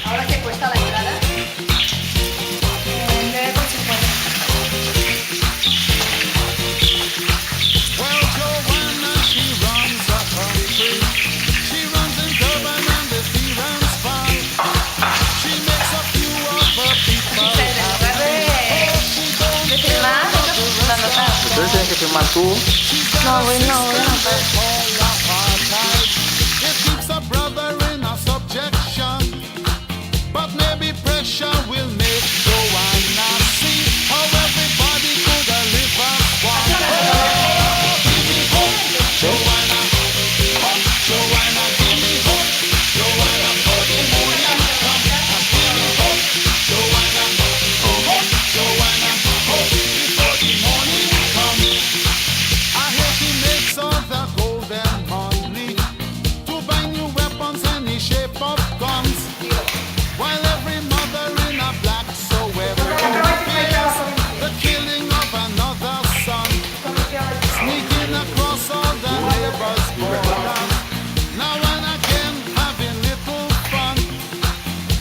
¿Ahora qué cuesta la entrada? 9,50. Well, Joanna, she runs a country. She runs in Durban and the Sealands Fall. She makes a few of her people Dice, en lugar de filmar, la nota. Entonces tienes que filmar tú. No, voy a notar. all apartheid. It keeps a brother in a subjection. But maybe pressure will make Joanna see how everybody could live as one. Give me hope, Joanna. Hope, Joanna, give me hope. Joanna, for the morning come. Give me hope, Joanna. Hope, Joanna. Hope, before the morning come. I hear she makes all the golden money to buy new weapons, any shape of guns. While every mother in a black so every fears the killing of another son, sneaking across all the neighbors' borders. Now and again having little fun.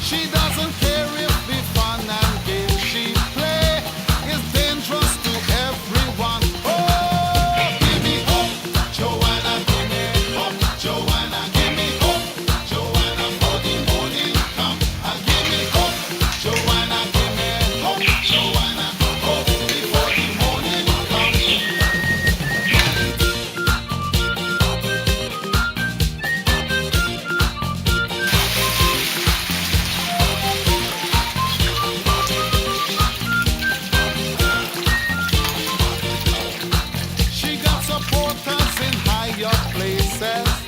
She doesn't care if the fun and game she play is dangerous to everyone. Oh, give me hope, Joanna, give me hope, Joanna, give me hope, Joanna, for the morning come. Give me hope, Joanna, give me hope, Joanna, hope before the morning come. She got supporters in higher places.